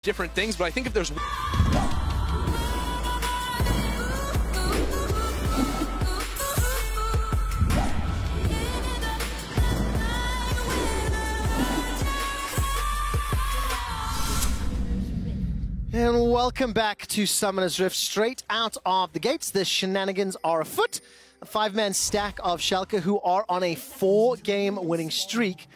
different things, but I think if there's... And welcome back to Summoner's Rift. Straight out of the gates, the shenanigans are afoot. A 5-man stack of Schalke, who are on a 4-game winning streak,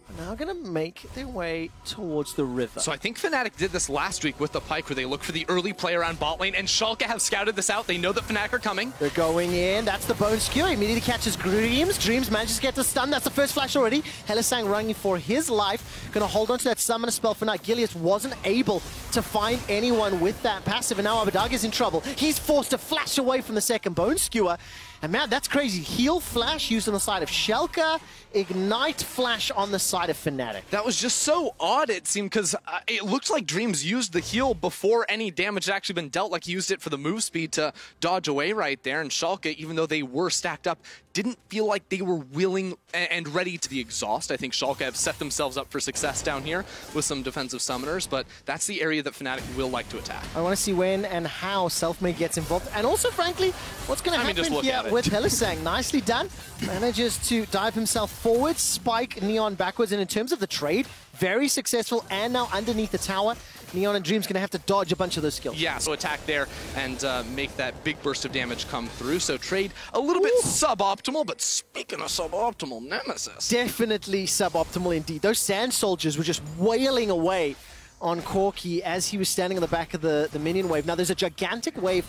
are now going to make their way towards the river. So I think Fnatic did this last week with the Pike, where they look for the early play around bot lane, and Schalke have scouted this out. They know that Fnatic are coming. They're going in. That's the bone skewer. Immediately catches Dreams. Dreams manages to get the stun. That's the first flash already. Helisang running for his life. Going to hold on to that summoner spell for now. Gilius wasn't able to find anyone with that passive, and now Abadag is in trouble. He's forced to flash away from the second bone skewer. And man, that's crazy. Heal flash used on the side of Schalke, ignite flash on the side of Fnatic. That was just so odd, it seemed, because it looked like Dreams used the heal before any damage had actually been dealt, like he used it for the move speed to dodge away right there. And Schalke, even though they were stacked up, didn't feel like they were willing and ready to the exhaust. I think Schalke have set themselves up for success down here with some defensive summoners, but that's the area that Fnatic will like to attack. I want to see when and how Selfmade gets involved, and also, frankly, what's going to happen here with Helisang. Nicely done. Manages to dive himself forward, spike Neon backwards, and in terms of the trade, very successful, and now underneath the tower, Neon and Dream's going to have to dodge a bunch of those skills. Yeah, so attack there and make that big burst of damage come through. So trade a little bit suboptimal, but speaking of suboptimal, Nemesis. Definitely suboptimal indeed. Those sand soldiers were just wailing away on Corki as he was standing on the back of the minion wave. Now there's a gigantic wave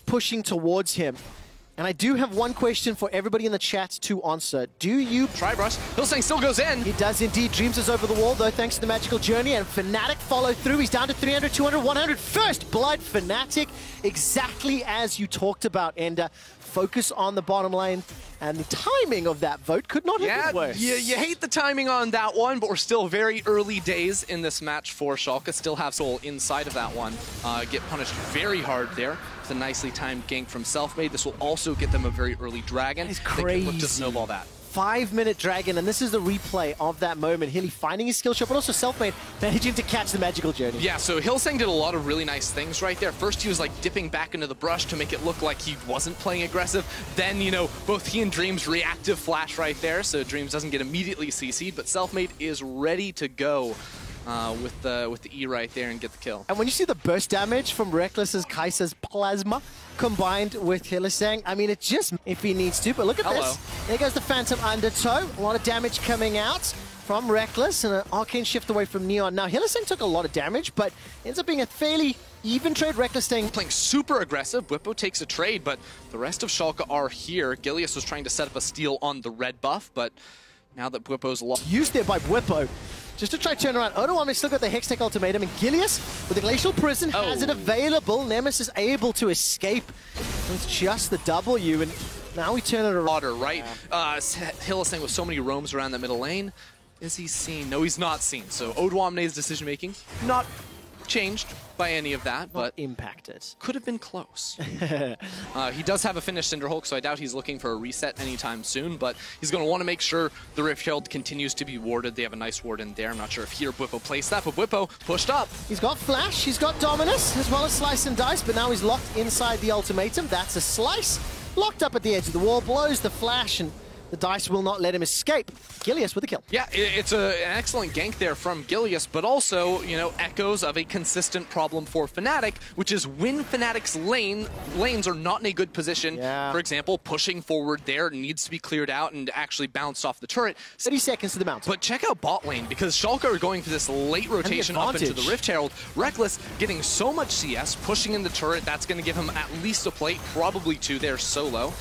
pushing towards him. And I do have one question for everybody in the chat to answer. Do you... Try brush. Helisang still goes in. He does indeed. Dreams is over the wall, though, thanks to the magical journey. And Fnatic follow through. He's down to 300, 200, 100. First blood, Fnatic. Exactly as you talked about, Ender. Focus on the bottom lane. And the timing of that vote could not have been worse. Yeah, you hate the timing on that one, but we're still very early days in this match for Schalke. Still have Soul inside of that one. Get punished very hard there. It's a nicely timed gank from Selfmade. This will also get them a very early dragon. That is crazy. They can look to snowball that. 5-minute dragon, and this is the replay of that moment. Hilly finding his skill shot, but also Selfmade managing to catch the magical journey. Yeah, so Helisang did a lot of really nice things right there. First, he was like dipping back into the brush to make it look like he wasn't playing aggressive. Then, you know, both he and Dreams reactive flash right there, so Dreams doesn't get immediately CC'd, but Selfmade is ready to go. With the E right there and get the kill. And when you see the burst damage from Reckless's Kai'Sa's Plasma combined with Helisang, I mean, it's just if he needs to, but look at this. There goes the Phantom Undertow. A lot of damage coming out from Reckless and an Arcane Shift away from Neon. Now, Helisang took a lot of damage, but ends up being a fairly even trade. Reckless staying... Playing super aggressive. Bwipo takes a trade, but the rest of Schalke are here. Gilius was trying to set up a steal on the red buff, but now that Bwipo's lost... Used there by Bwipo. Just to try to turn around. Odoam has still got the Hextech ultimatum, and Gilius, with the Glacial Prison, has it available. Nemesis able to escape. It's just the W, and now we turn it around. Water, right? Helisang with so many roams around the middle lane. Is he seen? No, he's not seen. So Odoamne's decision-making, not changed by any of that, but impacted. Could have been close. He does have a finished Cinderhulk, so I doubt he's looking for a reset anytime soon, but he's going to want to make sure the Rift Herald continues to be warded. They have a nice ward in there. I'm not sure if here Bwipo placed that, but Bwipo pushed up. He's got Flash, he's got Dominus, as well as Slice and Dice, but now he's locked inside the ultimatum. That's a Slice. Locked up at the edge of the wall, blows the Flash, and the Dice will not let him escape. Gilius with a kill. Yeah, it's an excellent gank there from Gilius, but also, you know, echoes of a consistent problem for Fnatic, which is when Fnatic's lanes are not in a good position. For example, pushing forward there needs to be cleared out and actually bounced off the turret. 30 seconds to the mount. But check out bot lane, because Schalke are going for this late rotation up into the Rift Herald. Reckless getting so much CS, pushing in the turret, that's going to give him at least a plate, probably two there solo.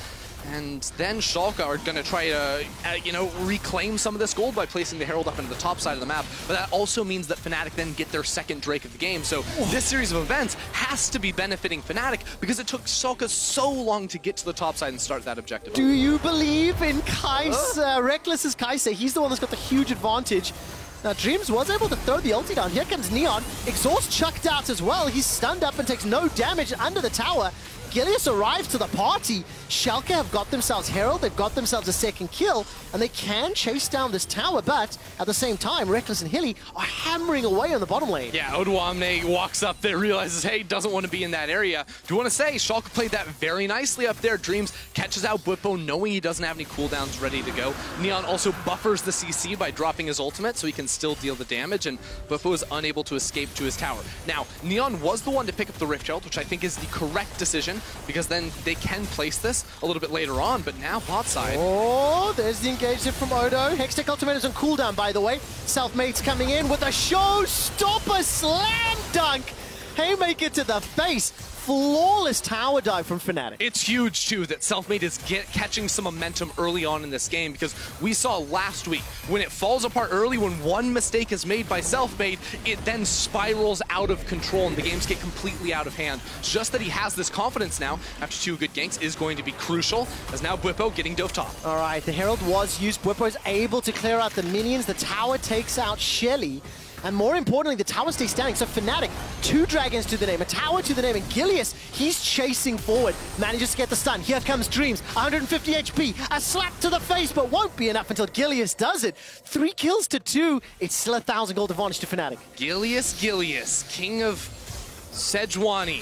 And then Schalke are going to try to, you know, reclaim some of this gold by placing the Herald up into the top side of the map. But that also means that Fnatic then get their second Drake of the game. So this series of events has to be benefiting Fnatic because it took Schalke so long to get to the top side and start that objective. Do you believe in Kai'Sa? Reckless's Kai'Sa. He's the one that's got the huge advantage. Now, Dreams was able to throw the ulti down. Here comes Neon. Exhaust chucked out as well. He's stunned up and takes no damage under the tower. Gilius arrives to the party. Schalke have got themselves Herald, they've got themselves a second kill, and they can chase down this tower, but at the same time, Reckless and Hilly are hammering away on the bottom lane. Yeah, Odoamne walks up there, realizes, hey, doesn't want to be in that area. Do you want to say, Schalke played that very nicely up there. Dreams catches out Bwipo, knowing he doesn't have any cooldowns ready to go. Neon also buffers the CC by dropping his ultimate, so he can still deal the damage, and Bwipo is unable to escape to his tower. Now, Neon was the one to pick up the Rift Herald, which I think is the correct decision, because then they can place this a little bit later on, but now bot side. Oh, there's the engagement from Odo. Hextech ultimate is on cooldown, by the way. Selfmade's coming in with a showstopper slam dunk. Haymaker to the face. Flawless tower dive from fnatic. It's huge, too, that Selfmade is catching some momentum early on in this game, because we saw last week, when it falls apart early, when one mistake is made by Selfmade, it then spirals out of control, and the games get completely out of hand. Just that he has this confidence now, after 2 good ganks, is going to be crucial, as now Bwipo getting dove top. All right, the Herald was used. Bwipo is able to clear out the minions. The tower takes out Shelly. And more importantly, the tower stays standing. So fnatic, 2 dragons to the name, a tower to the name, and Gilius, he's chasing forward, manages to get the stun. Here comes Dreams, 150 HP, a slap to the face, but won't be enough until Gilius does it. 3 kills to 2, it's still 1,000 gold advantage to fnatic. Gilius, king of Sejuani,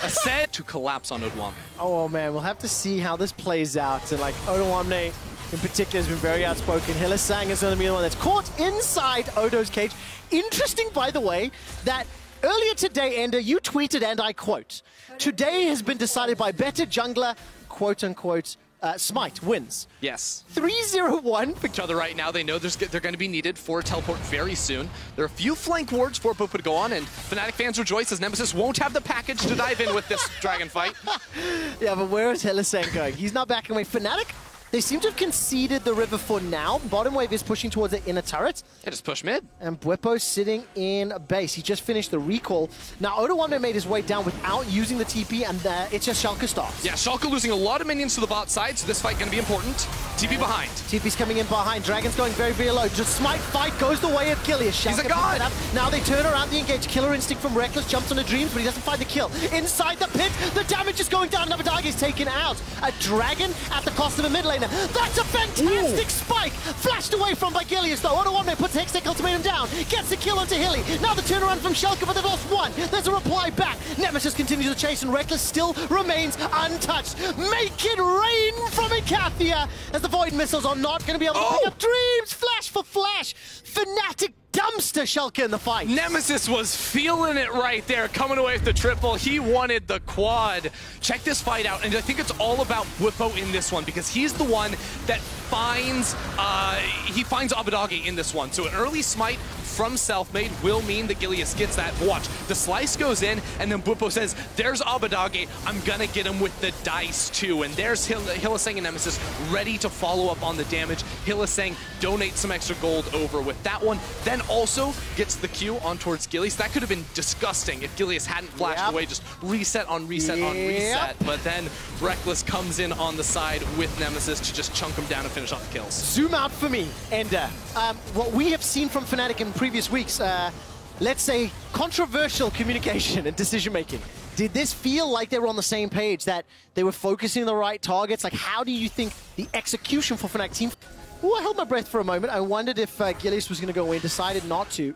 said to collapse on Odoamne. Oh man, we'll have to see how this plays out. And like Odoamne in particular has been very outspoken. Hylissang is going to be the one that's caught inside Odo's cage. Interesting, by the way, that earlier today, Ender, you tweeted, and I quote, "Today has been decided by better jungler, quote-unquote, Smite wins." Yes. 3-0-1 for each other right now. They know they're going to be needed for a teleport very soon. There are a few flank wards for Bwipo to go on, and fnatic fans rejoice as Nemesis won't have the package to dive in with this dragon fight. Yeah, but where is Hylissang going? He's not backing away. fnatic, they seem to have conceded the river for now. Bottom wave is pushing towards the inner turret. They just push mid. And Bwipo's sitting in base. He just finished the recall. Now, Odoamne made his way down without using the TP, and it's just Schalke starts. Yeah, Schalke losing a lot of minions to the bot side, so this fight going to be important. TP behind. TP's coming in behind. Dragon's going very, very low. Just Smite fight goes the way of Gilius. Schalke He's a god! Now they turn around the engage. Killer Instinct from Reckless jumps on the Dreams, but he doesn't find the kill. Inside the pit, the damage is going down. Nabadagi is taken out. A Dragon at the cost of a mid laner. That's a fantastic spike! Flashed away from by Gilius, though. Odoamne puts Hextech ultimatum down. Gets the kill onto Hilly. Now the turnaround from Schalke, but they've lost 1. There's a reply back. Nemesis continues to chase, and Reckless still remains untouched. Make it rain from Ikathia, as the Void missiles are not going to be able to pick up Dreams. Flash for flash. fnatic dumpster Schalke in the fight. Nemesis was feeling it right there, coming away with the triple. He wanted the quad. Check this fight out, and I think it's all about Bwipo in this one, because he's the one that finds Abadagi in this one. So an early smite from Selfmade will mean that Gilius gets that. Watch, the slice goes in, and then Bwipo says, there's Abadagi, I'm gonna get him with the dice too. And there's Hylissang and Nemesis ready to follow up on the damage. Hylissang donates some extra gold over with that one, then also gets the Q on towards Gilius. That could have been disgusting if Gilius hadn't flashed away, just reset on reset on reset. But then Reckless comes in on the side with Nemesis to just chunk him down and finish off the kills. Zoom out for me, Ender. What we have seen from fnatic in previous weeks, let's say controversial communication and decision making. Did this feel like they were on the same page, that they were focusing on the right targets? Like, how do you think the execution for fnatic team? Oh, I held my breath for a moment. I wondered if Gilius was going to go in, decided not to.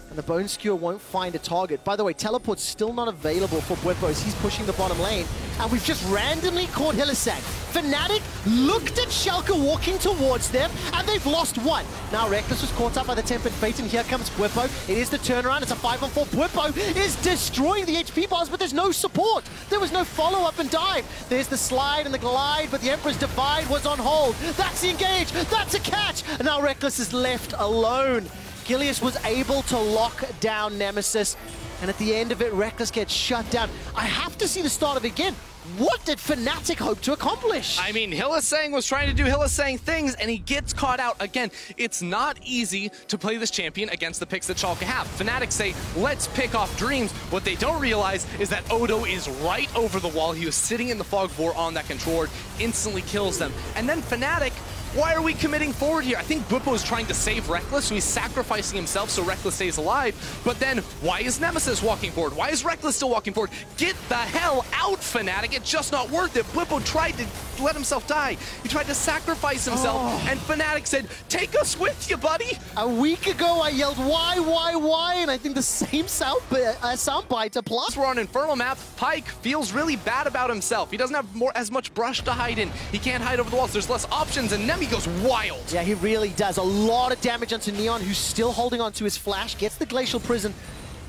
And the Bone Skewer won't find a target. By the way, teleport's still not available for Bwipo as he's pushing the bottom lane. And we've just randomly caught Hylissang. fnatic looked at Schalke walking towards them, and they've lost 1. Now Reckless was caught up by the Tempered Fate, and here comes Bwipo. It is the turnaround. It's a 5-on-4. Bwipo is destroying the HP bars, but there's no support. There was no follow-up and dive. There's the slide and the glide, but the Emperor's Divide was on hold. That's the engage. That's a catch. And now Reckless is left alone. Gilius was able to lock down Nemesis, and at the end of it, Reckless gets shut down. I have to see the start of it again. What did fnatic hope to accomplish? I mean, Hylissang was trying to do Hylissang things, and he gets caught out. Again, it's not easy to play this champion against the picks that Schalke have. fnatic say, let's pick off Dreams. What they don't realize is that Odo is right over the wall. He was sitting in the fog vor on that control ward, instantly kills them. And then fnatic, Why are we committing forward here? I think Bwipo is trying to save Reckless, so he's sacrificing himself so Reckless stays alive. But then, why is Nemesis walking forward? Why is Reckless still walking forward? Get the hell out, fnatic. It's just not worth it. Bwipo tried to let himself die. He tried to sacrifice himself, and fnatic said, take us with you, buddy. A week ago, I yelled, why? And I think the same soundbite applies. We're on Infernal map. Pyke feels really bad about himself. He doesn't have as much brush to hide in. He can't hide over the walls. There's less options, and Nemi goes wild. Yeah, he really does. A lot of damage onto Neon, who's still holding on to his flash. Gets the Glacial Prison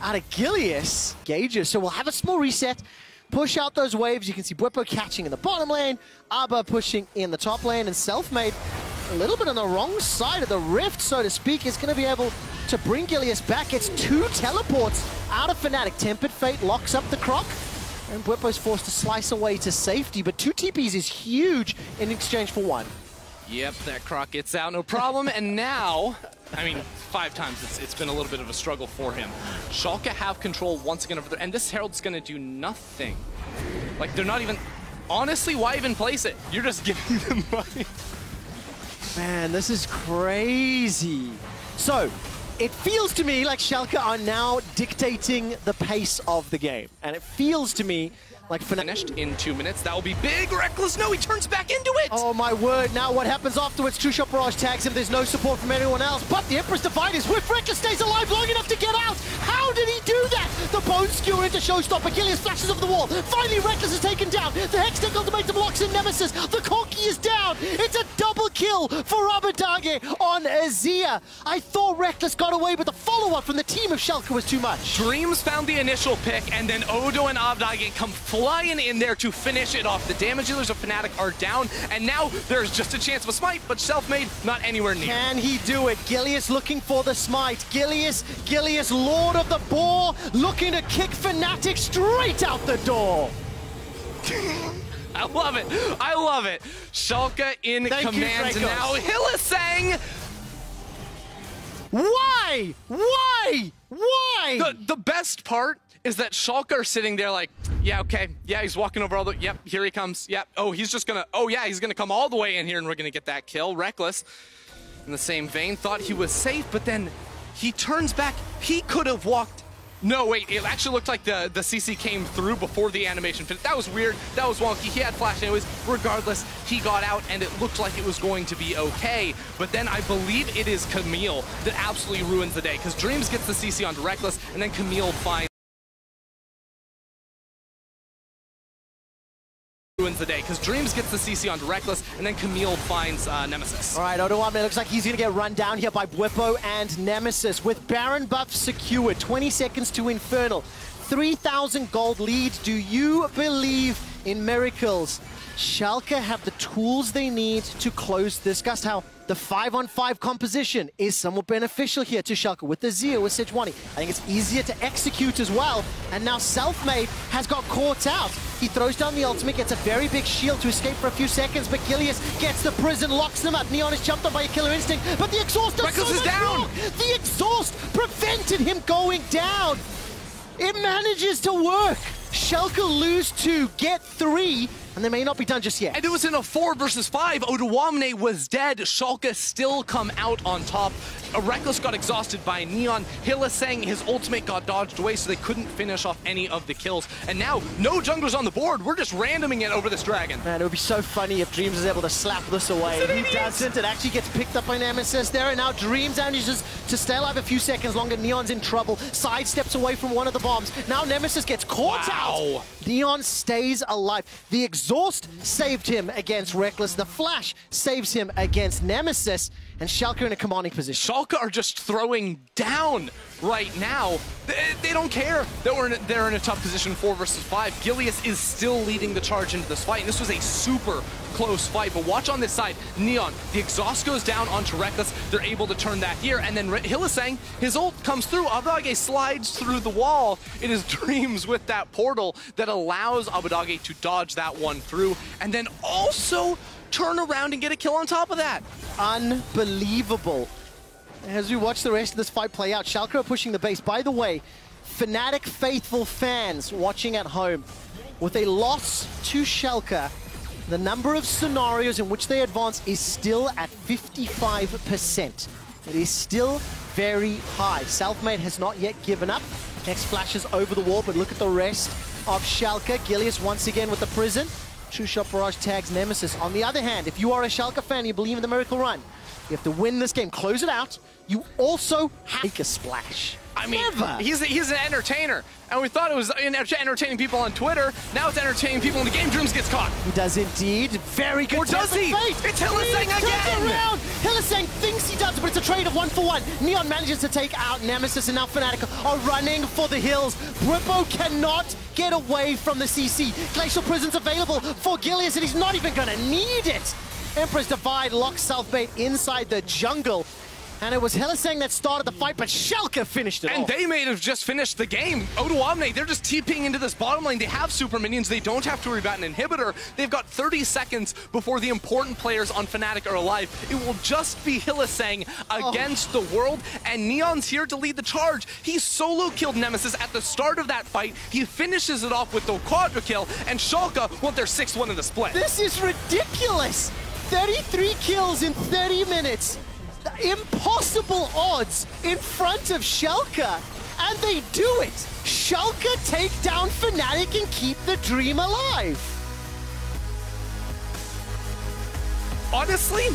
out of Gilius. Gauges, so we'll have a small reset. Push out those waves. You can see Bwipo catching in the bottom lane, Abba pushing in the top lane, and Selfmade a little bit on the wrong side of the rift, so to speak, is going to be able to bring Gilius back. It's 2 teleports out of fnatic. Tempered Fate locks up the Croc, and Bwipo's forced to slice away to safety, but 2 TPs is huge in exchange for 1. Yep, that Croc gets out, no problem. And now, I mean, 5 times it's been a little bit of a struggle for him. Schalke have control once again over there, and this Herald's gonna do nothing. Like, they're not even, honestly, why even place it? You're just giving them money. Man, this is crazy. So, it feels to me like Schalke are now dictating the pace of the game. And it feels to me like finished in 2 minutes. That will be big. Reckless, no, he turns back into it. Oh my word, now what happens afterwards? True Shot Barrage tags him, there's no support from anyone else, but the Empress Divide is with Reckless, stays alive long enough to get out. How did he do that? The Bone Skewer into Showstopper, Gilius flashes off the wall. Finally, Reckless is taken down. The Hextech Ultimatum locks in Nemesis. The Corki is down. It's a double kill for Abadage on Azir. I thought Reckless got away, but the follow-up from the team of Schalke was too much. Dreams found the initial pick, and then Odo and Abadage come flying in there to finish it off. The damage dealers of fnatic are down, and now there's just a chance of a smite, but Selfmade not anywhere near. Can he do it? Gilius looking for the smite. Gilius, Lord of the Boar, looking to kick fnatic straight out the door. I love it. I love it. Schalke in command now. Hylissang! Why? The best part is that Schalke are sitting there like, yeah, okay, yeah, he's walking over all the, yep, here he comes, yep, oh, he's just gonna, oh yeah, he's gonna come all the way in here and we're gonna get that kill. Reckless, in the same vein, thought he was safe, but then he turns back. He could have walked, no, wait, it actually looked like the CC came through before the animation finished. That was weird, that was wonky, he had flash anyways. Regardless, he got out and it looked like it was going to be okay. But then I believe it is Camille that absolutely ruins the day, because Dreams gets the CC onto Reckless, and then Camille finds Dreams gets the CC onto Reckless, and then Camille finds Nemesis. All right, Odoamne looks like he's going to get run down here by Bwipo and Nemesis with Baron buff secured. 20 seconds to Infernal. 3,000 gold lead. Do you believe in miracles? Schalke have the tools they need to close this. Discussed how the 5-on-5 composition is somewhat beneficial here to Schalke with the Zia, with Sejuani. I think it's easier to execute as well. And now Selfmade has got caught out. He throws down the ultimate, gets a very big shield to escape for a few seconds, but Gilius gets the prison, locks them up. Neon is jumped on by a Killer Instinct, but the exhaust does so much wrong. The exhaust prevented him going down. It manages to work. Schalke lose 2, get 3, and they may not be done just yet. And it was in a 4 versus 5. Odoamne was dead. Schalke still come out on top. Reckless got exhausted by Neon. Hylissang, his ultimate got dodged away, so they couldn't finish off any of the kills. And now, no junglers on the board. We're just randoming it over this dragon. Man, it would be so funny if Dreams is able to slap this away. He doesn't. It actually gets picked up by Nemesis there, and now Dreams manages to stay alive a few seconds longer. Neon's in trouble. Sidesteps away from one of the bombs. Now Nemesis gets caught out. Neon stays alive. The exhaust saved him against Reckless. The flash saves him against Nemesis. And Schalke in a commanding position. Schalke are just throwing down right now. They don't care that they're in a tough position, 4 versus 5. Gilius is still leading the charge into this fight, and this was a super close fight. But watch on this side, Neon, the exhaust goes down onto Reckless. They're able to turn that here, and then Hylissang, his ult comes through. Abadage slides through the wall. It is Dreams with that portal that allows Abadage to dodge that one through, and then also turn around and get a kill on top of that. Unbelievable. As we watch the rest of this fight play out, Schalke are pushing the base. By the way, fnatic faithful fans watching at home, with a loss to Schalke, The number of scenarios in which they advance is still at 55%. It is still very high. Selfmade has not yet given up. Next flashes over the wall, but look at the rest of Schalke. Gilius once again with the prison. True Shot Barrage tags Nemesis. On the other hand, if you are a Schalke fan, you believe in the miracle run, you have to win this game, close it out. You also have to make a splash. I mean, he's an entertainer, and we thought it was entertaining people on Twitter. Now it's entertaining people in the game. Dreams gets caught. He does indeed. Very good. Or does he? It's Hylissang again! Hylissang thinks he does, but it's a trade of 1-for-1. Neon manages to take out Nemesis, and now fnatic are running for the hills. Brippo cannot get away from the CC. Glacial Prison's available for Gilius, and he's not even going to need it. Emperor's Divide locks Selfmade inside the jungle. And it was Hylissang that started the fight, but Schalke finished it and off. They may have just finished the game. Odoamne, they're just TPing into this bottom lane. They have super minions. They don't have to worry about an inhibitor. They've got 30 seconds before the important players on fnatic are alive. It will just be Hylissang against the world, and Neon's here to lead the charge. He solo killed Nemesis at the start of that fight. He finishes it off with the quadra kill, and Schalke want their 6th-1 in the split. This is ridiculous. 33 kills in 30 minutes. Impossible odds in front of Schalke, and they do it. Schalke take down fnatic and keep the dream alive. Honestly,